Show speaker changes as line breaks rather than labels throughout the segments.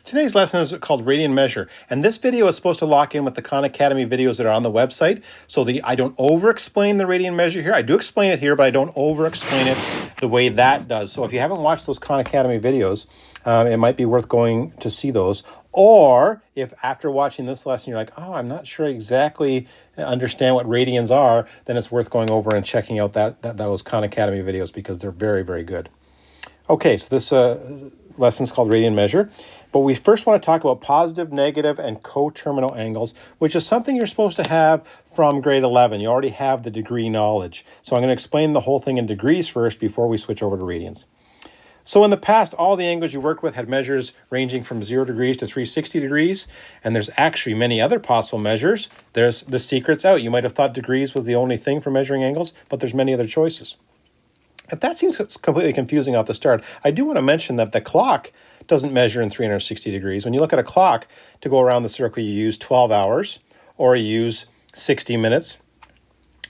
Today's lesson is called Radian Measure, and this video is supposed to lock in with the Khan Academy videos that are on the website. So I don't over-explain the Radian Measure here. I do explain it here, but I don't over-explain it the way that does. So if you haven't watched those Khan Academy videos, it might be worth going to see those. Or if after watching this lesson you're like, oh, I'm not sure exactly understand what radians are, then it's worth going over and checking out those Khan Academy videos because they're very, very good. Okay, so this lesson is called Radian Measure, but we first want to talk about positive, negative, and coterminal angles, which is something you're supposed to have from grade 11. You already have the degree knowledge. So I'm going to explain the whole thing in degrees first before we switch over to radians. So in the past, all the angles you worked with had measures ranging from 0 degrees to 360 degrees, and there's actually many other possible measures. There's the secret's out. You might have thought degrees was the only thing for measuring angles, but there's many other choices. If that seems completely confusing off the start, I do want to mention that the clock doesn't measure in 360 degrees. When you look at a clock, to go around the circle, you use 12 hours, or you use 60 minutes,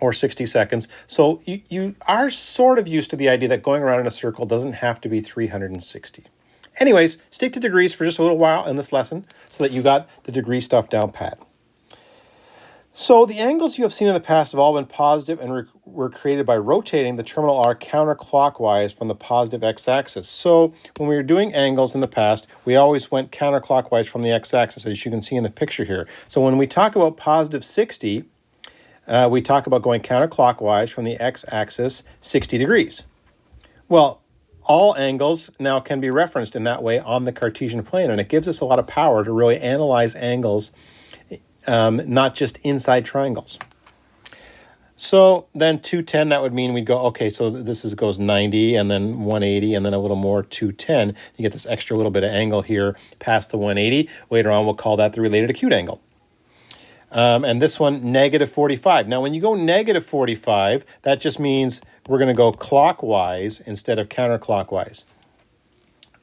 or 60 seconds. So you are sort of used to the idea that going around in a circle doesn't have to be 360. Anyways, stick to degrees for just a little while in this lesson so that you got the degree stuff down pat. So the angles you have seen in the past have all been positive and were created by rotating the terminal R counterclockwise from the positive x-axis. So when we were doing angles in the past, we always went counterclockwise from the x-axis, as you can see in the picture here. So when we talk about positive 60, we talk about going counterclockwise from the x-axis 60 degrees. Well, all angles now can be referenced in that way on the Cartesian plane, and it gives us a lot of power to really analyze angles, not just inside triangles. So then 210, that would mean we'd go, okay, so this goes 90 and then 180 and then a little more 210. You get this extra little bit of angle here past the 180. Later on, we'll call that the related acute angle. And this one, negative 45. Now, when you go negative 45, that just means we're going to go clockwise instead of counterclockwise.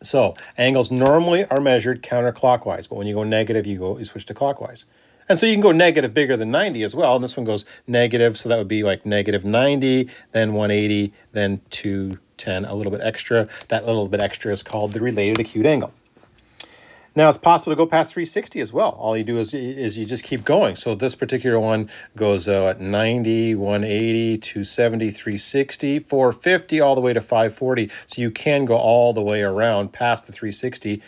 So angles normally are measured counterclockwise, but when you go negative, you switch to clockwise. And so you can go negative bigger than 90 as well. And this one goes negative, so that would be like negative 90, then 180, then 210, a little bit extra. That little bit extra is called the related acute angle. Now, it's possible to go past 360 as well. All you do is you just keep going. So this particular one goes at 90, 180, 270, 360, 450, all the way to 540. So you can go all the way around past the 360.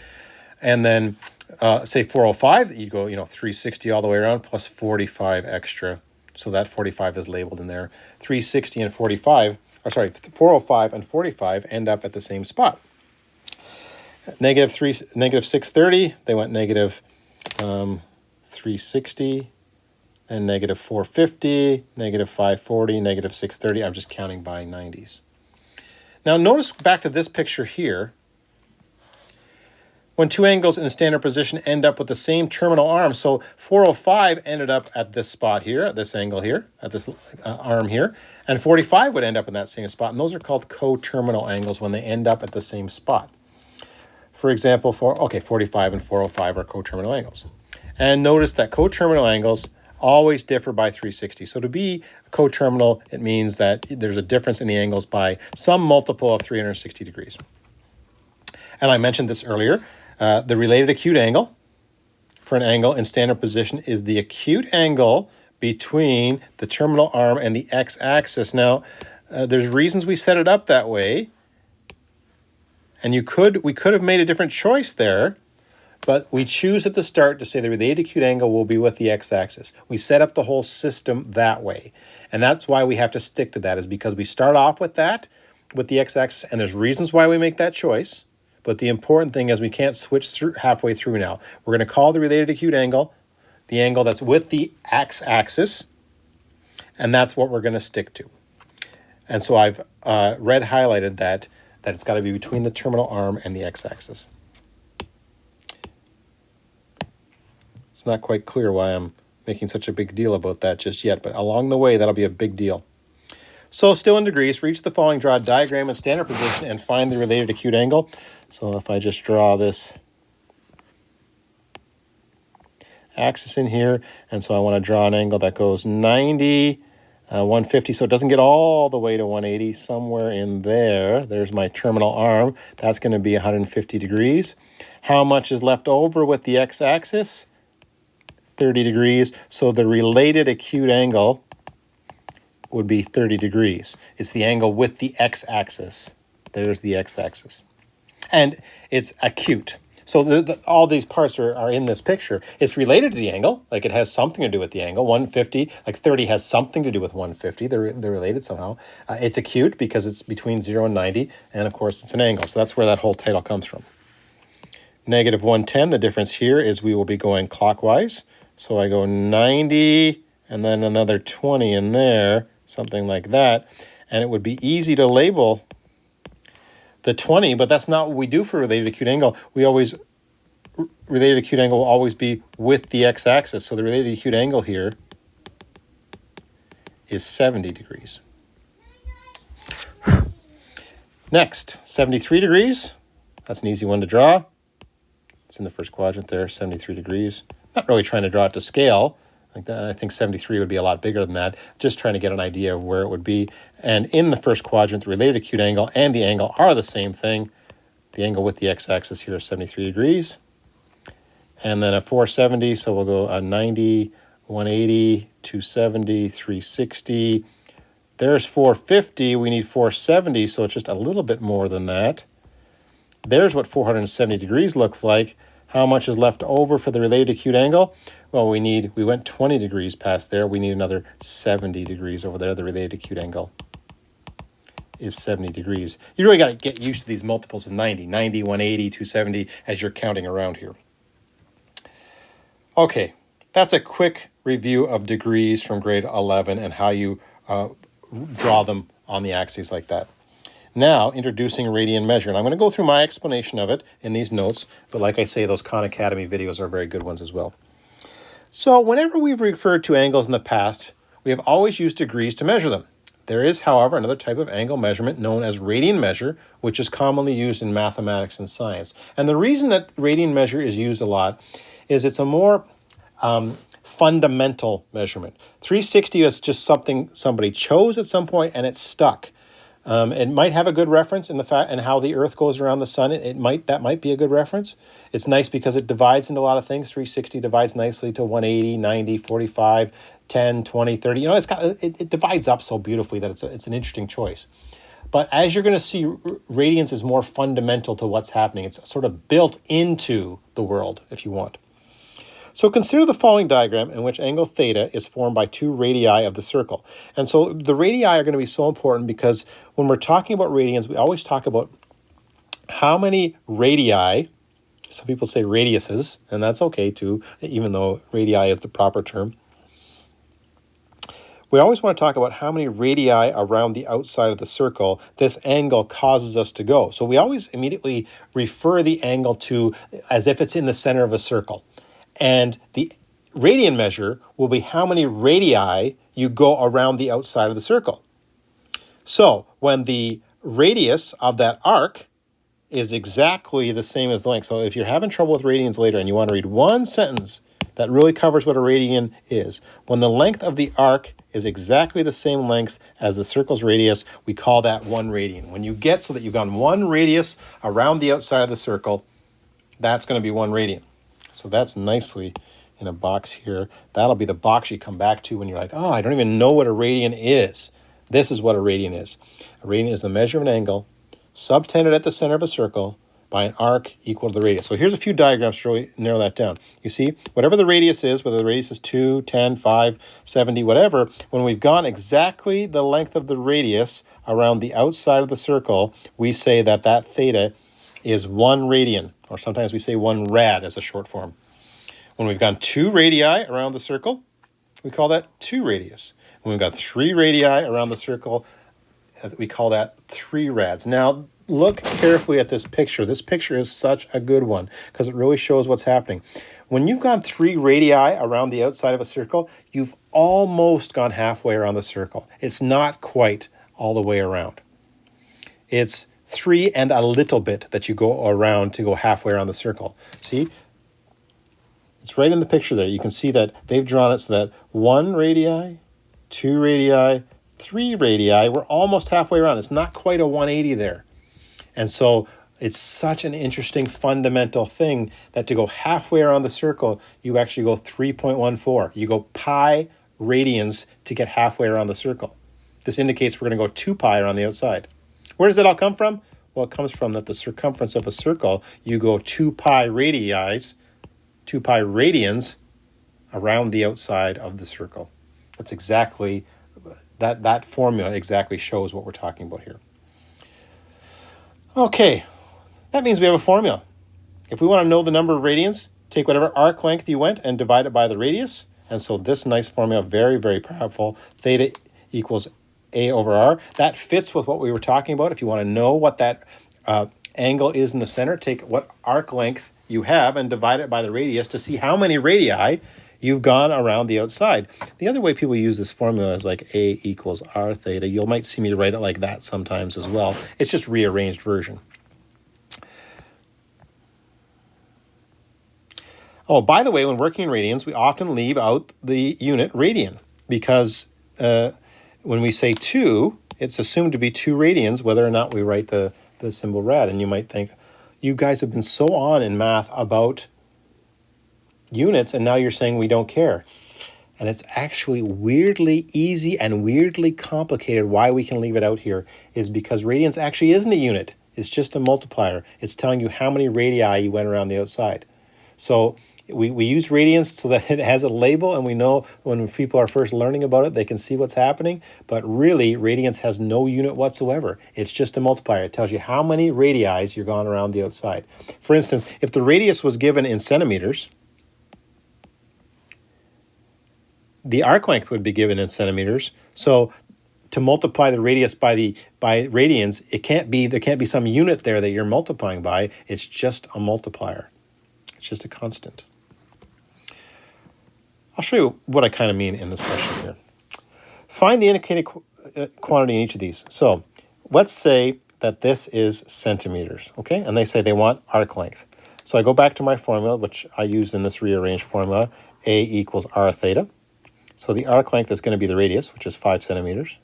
And then say 405, you go 360 all the way around plus 45 extra. So that 45 is labeled in there. 360 and 405 and 45 end up at the same spot. Negative 630, they went negative 360, and negative 450, negative 540, negative 630. I'm just counting by 90s. Now notice back to this picture here. When two angles in standard position end up with the same terminal arm, so 405 ended up at this spot here, at this angle here, at this arm here, and 45 would end up in that same spot, and those are called coterminal angles when they end up at the same spot. For example, 45 and 405 are coterminal angles. And notice that coterminal angles always differ by 360. So to be coterminal, it means that there's a difference in the angles by some multiple of 360 degrees. And I mentioned this earlier. The related acute angle for an angle in standard position is the acute angle between the terminal arm and the x-axis. Now, there's reasons we set it up that way. And we could have made a different choice there, but we choose at the start to say the related acute angle will be with the x-axis. We set up the whole system that way. And that's why we have to stick to that, is because we start off with that, with the x-axis, and there's reasons why we make that choice. But the important thing is we can't switch through halfway through now. We're going to call the related acute angle the angle that's with the x-axis, and that's what we're going to stick to. And so I've red highlighted that it's got to be between the terminal arm and the x-axis. It's not quite clear why I'm making such a big deal about that just yet, but along the way, that'll be a big deal. So still in degrees, for each of the following, draw a diagram in standard position and find the related acute angle. So if I just draw this axis in here, and so I want to draw an angle that goes 90, 150, so it doesn't get all the way to 180, somewhere in there. There's my terminal arm. That's going to be 150 degrees. How much is left over with the x-axis? 30 degrees. So the related acute angle would be 30 degrees. It's the angle with the x-axis. There's the x-axis. And it's acute. So all these parts are in this picture. It's related to the angle, like it has something to do with the angle. 150, like 30 has something to do with 150. They're related somehow. It's acute because it's between 0 and 90, and of course it's an angle. So that's where that whole title comes from. Negative 110, the difference here is we will be going clockwise. So I go 90, and then another 20 in there, something like that. And it would be easy to label the 20, but that's not what we do for related acute angle. Related acute angle will always be with the x-axis. So the related acute angle here is 70 degrees. Next, 73 degrees. That's an easy one to draw. It's in the first quadrant there, 73 degrees. Not really trying to draw it to scale. I think 73 would be a lot bigger than that. Just trying to get an idea of where it would be. And in the first quadrant, the related acute angle and the angle are the same thing. The angle with the x-axis here is 73 degrees. And then a 470, so we'll go a 90, 180, 270, 360. There's 450, we need 470, so it's just a little bit more than that. There's what 470 degrees looks like. How much is left over for the related acute angle? Well, we went 20 degrees past there. We need another 70 degrees over there. The related acute angle is 70 degrees. You really got to get used to these multiples of 90, 180, 270 as you're counting around here. Okay, that's a quick review of degrees from grade 11 and how you draw them on the axes like that. Now, introducing radian measure. And I'm going to go through my explanation of it in these notes, but like I say, those Khan Academy videos are very good ones as well. So whenever we've referred to angles in the past, we have always used degrees to measure them. There is, however, another type of angle measurement known as radian measure, which is commonly used in mathematics and science. And the reason that radian measure is used a lot is it's a more fundamental measurement. 360 is just something somebody chose at some point and it's stuck. It might have a good reference in the fact and how the Earth goes around the sun. That might be a good reference. It's nice because it divides into a lot of things. 360 divides nicely to 180, 90, 45, 10, 20, 30. You know, it divides up so beautifully that it's an interesting choice. But as you're going to see, radians is more fundamental to what's happening. It's sort of built into the world, if you want. So consider the following diagram in which angle theta is formed by two radii of the circle. And so the radii are going to be so important because when we're talking about radians, we always talk about how many radii, some people say radiuses, and that's okay too, even though radii is the proper term. We always want to talk about how many radii around the outside of the circle this angle causes us to go. So we always immediately refer the angle to as if it's in the center of a circle. And the radian measure will be how many radii you go around the outside of the circle. So when the radius of that arc is exactly the same as the length. So if you're having trouble with radians later and you want to read one sentence that really covers what a radian is, when the length of the arc is exactly the same length as the circle's radius, we call that 1 radian. When you get so that you've gone 1 radius around the outside of the circle, that's going to be 1 radian. So that's nicely in a box here. That'll be the box you come back to when you're like, oh, I don't even know what a radian is. This is what a radian is. A radian is the measure of an angle subtended at the center of a circle by an arc equal to the radius. So here's a few diagrams to really narrow that down. You see, whatever the radius is, whether the radius is 2, 10, 5, 70, whatever, when we've gone exactly the length of the radius around the outside of the circle, we say that that theta is 1 radian, or sometimes we say 1 rad as a short form. When we've gone 2 radii around the circle, we call that 2 radius. When we've got 3 radii around the circle, we call that 3 rads. Now, look carefully at this picture. This picture is such a good one because it really shows what's happening. When you've gone 3 radii around the outside of a circle, you've almost gone halfway around the circle. It's not quite all the way around. It's 3 and a little bit that you go around to go halfway around the circle. See? It's right in the picture there. You can see that they've drawn it so that 1 radii 2 radii, 3 radii. We're almost halfway around. It's not quite a 180 there. And so it's such an interesting fundamental thing that to go halfway around the circle, you actually go 3.14. You go pi radians to get halfway around the circle. This indicates we're going to go 2 pi around the outside. Where does that all come from? Well, it comes from that the circumference of a circle, you go 2 pi radii, 2 pi radians around the outside of the circle. That's exactly, that formula exactly shows what we're talking about here. Okay, that means we have a formula. If we want to know the number of radians, take whatever arc length you went and divide it by the radius. And so this nice formula, very, very powerful, theta equals A over R. That fits with what we were talking about. If you want to know what that angle is in the center, take what arc length you have and divide it by the radius to see how many radii you've gone around the outside. The other way people use this formula is like A equals R theta. You might see me write it like that sometimes as well. It's just rearranged version. Oh, by the way, when working in radians, we often leave out the unit radian because when we say 2, it's assumed to be 2 radians, whether or not we write the symbol rad. And you might think, you guys have been so on in math about units, and now you're saying we don't care. And it's actually weirdly easy and weirdly complicated. Why we can leave it out here is because radians actually isn't a unit. It's just a multiplier. It's telling you how many radii you went around the outside. So we use radians so that it has a label, and we know when people are first learning about it, they can see what's happening. But really, radians has no unit whatsoever. It's just a multiplier. It tells you how many radii you're gone around the outside. For instance, if the radius was given in centimeters, the arc length would be given in centimeters. So to multiply the radius by radians, there can't be some unit there that you're multiplying by. It's just a multiplier. It's just a constant. I'll show you what I kind of mean in this question here. Find the indicated quantity in each of these. So let's say that this is centimeters, okay? And they say they want arc length. So I go back to my formula, which I use in this rearranged formula, A equals R theta. So the arc length is going to be the radius, which is 5 centimeters,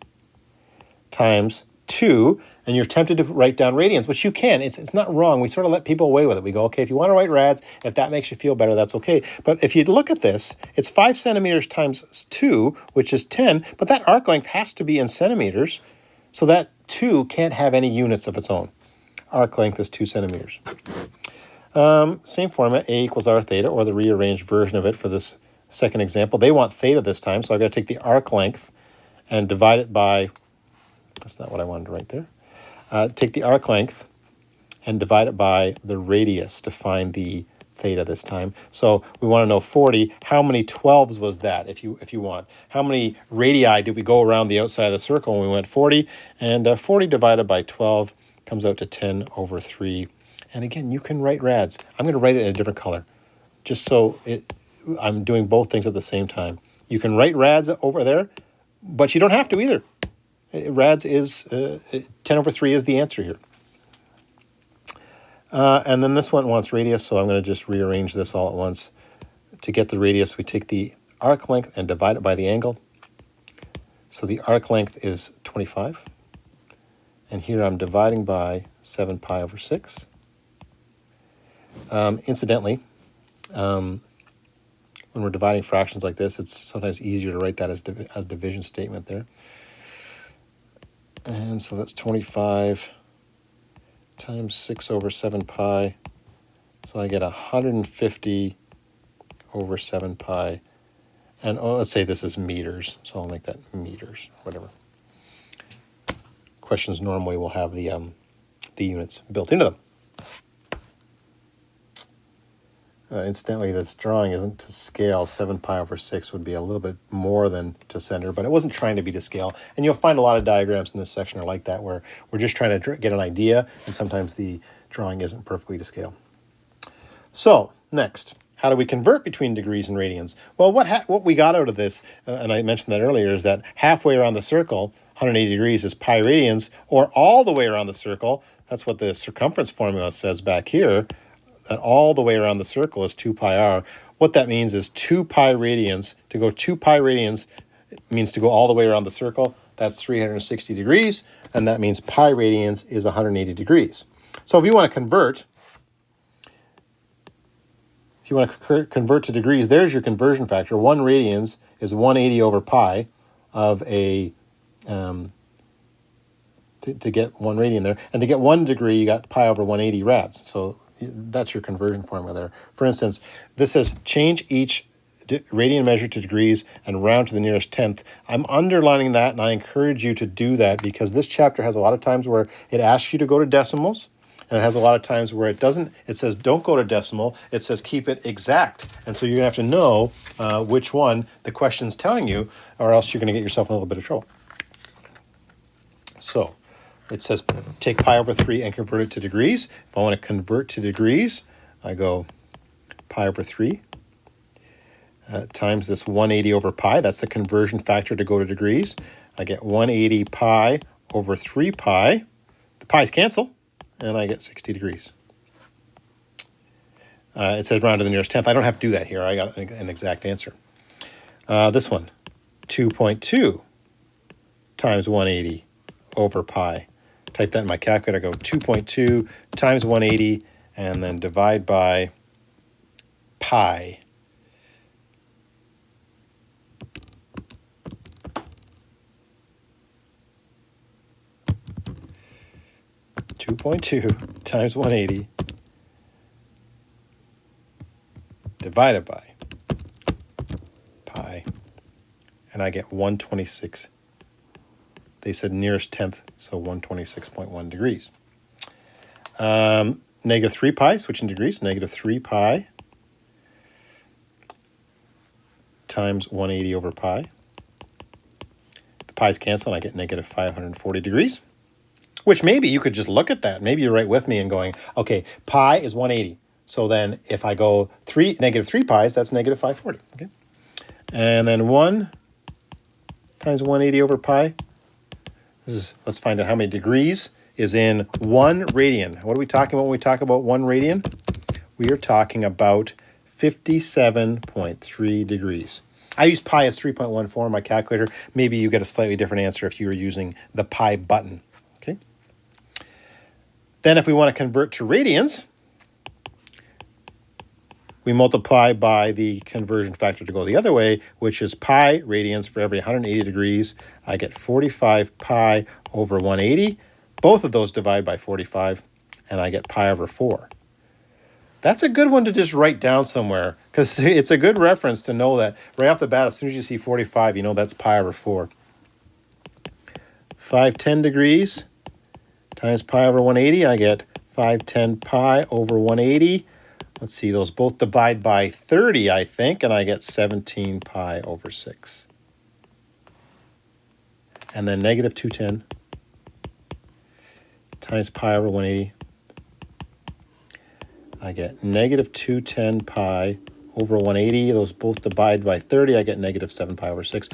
times 2, and you're tempted to write down radians, which you can. It's not wrong. We sort of let people away with it. We go, okay, if you want to write rads, if that makes you feel better, that's okay. But if you look at this, it's 5 centimeters times 2, which is 10, but that arc length has to be in centimeters, so that 2 can't have any units of its own. Arc length is 2 centimeters. Same formula, A equals R theta, or the rearranged version of it for this second example. They want theta this time, so I've got to take the arc length and divide it by, that's not what I wanted to write there. Take the arc length and divide it by the radius to find the theta this time. So we want to know 40. How many 12s was that if you want? How many radii did we go around the outside of the circle when we went 40? And 40 divided by 12 comes out to 10 over 3. And again, you can write rads. I'm going to write it in a different color, just so I'm doing both things at the same time. You can write rads over there, but you don't have to either. Rads is 10 over 3 is the answer here. And then this one wants radius, so I'm going to just rearrange this all at once. To get the radius, we take the arc length and divide it by the angle. So the arc length is 25. And here I'm dividing by 7 pi over 6. Incidentally, when we're dividing fractions like this, it's sometimes easier to write that as division statement there. And so that's 25 times 6 over 7 pi. So I get 150 over 7 pi. And let's say this is meters, so I'll make that meters, whatever. Questions normally will have the units built into them. Incidentally, this drawing isn't to scale. 7 pi over 6 would be a little bit more than to center, but it wasn't trying to be to scale. And you'll find a lot of diagrams in this section are like that, where we're just trying to get an idea, and sometimes the drawing isn't perfectly to scale. So, next, how do we convert between degrees and radians? Well, what we got out of this, and I mentioned that earlier, is that halfway around the circle, 180 degrees is pi radians, or all the way around the circle. That's what the circumference formula says back here, that all the way around the circle is 2 pi r. What that means is 2 pi radians. To go 2 pi radians, It means to go all the way around the circle. That's 360 degrees, and that means pi radians is 180 degrees. So if you want to convert, to degrees, there's your conversion factor. 1 radians is 180 over pi of a, to get 1 radian there. And to get 1 degree, you got pi over 180 rads. So that's your conversion formula there. For instance, this says change each radian measure to degrees and round to the nearest tenth. I'm underlining that, and I encourage you to do that because this chapter has a lot of times where it asks you to go to decimals, and it has a lot of times where it doesn't. It says don't go to decimal. It says keep it exact. And so you're going to have to know which one the question's telling you, or else you're going to get yourself in a little bit of trouble. So it says take pi over 3 and convert it to degrees. If I want to convert to degrees, I go pi over 3 times this 180 over pi. That's the conversion factor to go to degrees. I get 180 pi over 3 pi. The pi's cancel, and I get 60 degrees. It says round to the nearest tenth. I don't have to do that here. I got an exact answer. This one, 2.2 times 180 over pi. Type that in my calculator. Go 2.2 times 180, and then divide by pi. 2.2 times 180 divided by pi, and I get 126. They said nearest tenth, so 126.1 degrees. Negative 3 pi, switching degrees, negative 3 pi times 180 over pi. The pi's cancel, and I get negative 540 degrees. Which maybe you could just look at that. Maybe you're right with me and going, okay, pi is 180. So then if I go negative 3 pi's, that's negative 540. Okay. And then 1 times 180 over pi. Let's find out how many degrees is in 1 radian. What are we talking about when we talk about 1 radian? We are talking about 57.3 degrees. I use pi as 3.14 in my calculator. Maybe you get a slightly different answer if you were using the pi button. Okay. Then if we want to convert to radians, we multiply by the conversion factor to go the other way, which is pi radians for every 180 degrees. I get 45 pi over 180. Both of those divide by 45, and I get pi over 4. That's a good one to just write down somewhere, because it's a good reference to know that right off the bat, as soon as you see 45, you know that's pi over 4. 510 degrees times pi over 180, I get 510 pi over 180. Let's see, those both divide by 30, I think, and I get 17 pi over 6. And then negative 210 times pi over 180. I get negative 210 pi over 180. Those both divide by 30. I get negative 7 pi over 6.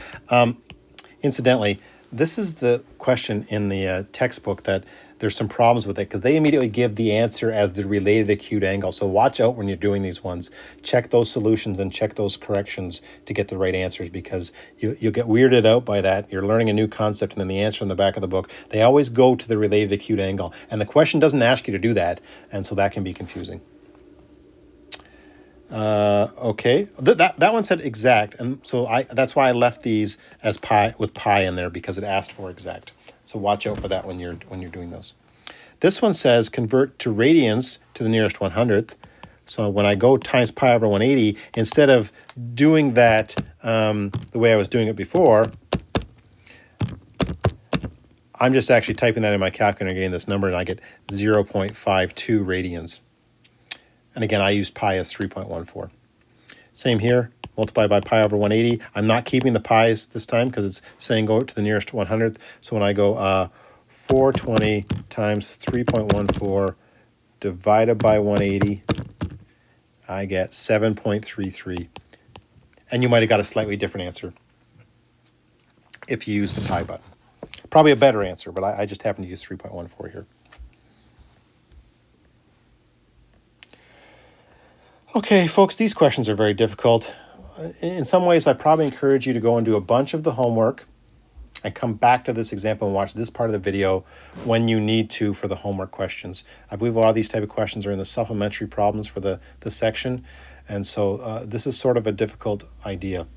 Incidentally, this is the question in the textbook that there's some problems with it because they immediately give the answer as the related acute angle. So watch out when you're doing these ones. Check those solutions and check those corrections to get the right answers because you'll get weirded out by that. You're learning a new concept and then the answer in the back of the book, they always go to the related acute angle. And the question doesn't ask you to do that, and so that can be confusing. Okay, that one said exact, and so that's why I left these as pi with pi in there because it asked for exact. So watch out for that when you're doing those. This one says convert to radians to the nearest 100th. So when I go times pi over 180, instead of doing that the way I was doing it before, I'm just actually typing that in my calculator and getting this number, and I get 0.52 radians. And again, I use pi as 3.14. Same here, multiply by pi over 180. I'm not keeping the pi's this time because it's saying go to the nearest 100th. So when I go 420 times 3.14 divided by 180, I get 7.33. And you might have got a slightly different answer if you use the pi button. Probably a better answer, but I just happen to use 3.14 here. Okay, folks, these questions are very difficult. in some ways, I probably encourage you to go and do a bunch of the homework and come back to this example and watch this part of the video when you need to for the homework questions. I believe a lot of these type of questions are in the supplementary problems for the section. And so this is sort of a difficult idea.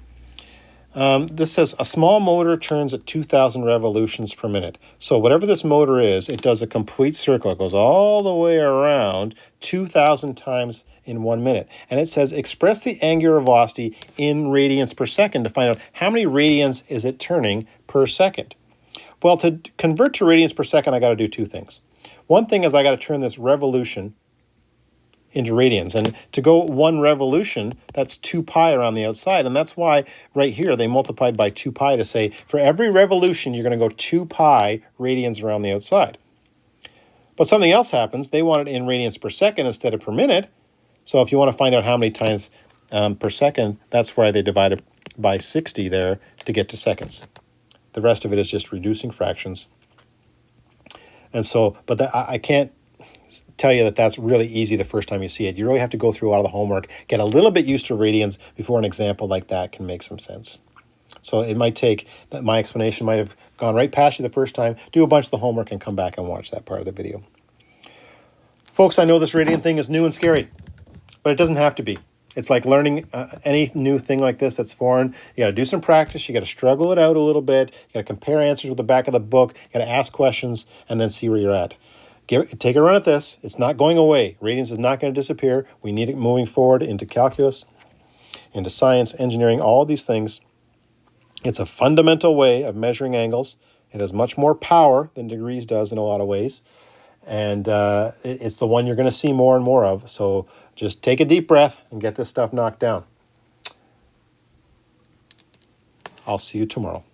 This says a small motor turns at 2,000 revolutions per minute. So whatever this motor is, it does a complete circle. It goes all the way around 2,000 times in 1 minute. And it says express the angular velocity in radians per second to find out how many radians is it turning per second. Well, to convert to radians per second, I got to do two things. One thing is I got to turn this revolution into radians. And to go 1 revolution, that's 2 pi around the outside. And that's why right here they multiplied by 2 pi to say for every revolution, you're going to go 2 pi radians around the outside. But something else happens. They want it in radians per second instead of per minute. So if you want to find out how many times per second, that's why they divided by 60 there to get to seconds. The rest of it is just reducing fractions. And so, but I can't tell you that that's really easy the first time you see it. You really have to go through a lot of the homework, get a little bit used to radians before an example like that can make some sense. So it might take, that my explanation might have gone right past you the first time. Do a bunch of the homework and come back and watch that part of the video. Folks, I know this radian thing is new and scary, but it doesn't have to be. It's like learning any new thing like this that's foreign. You got to do some practice. You got to struggle it out a little bit. You got to compare answers with the back of the book. You got to ask questions and then see where you're at. Take a run at this. It's not going away. Radians is not going to disappear. We need it moving forward into calculus, into science, engineering, all these things. It's a fundamental way of measuring angles. It has much more power than degrees does in a lot of ways. And it's the one you're going to see more and more of. So just take a deep breath and get this stuff knocked down. I'll see you tomorrow.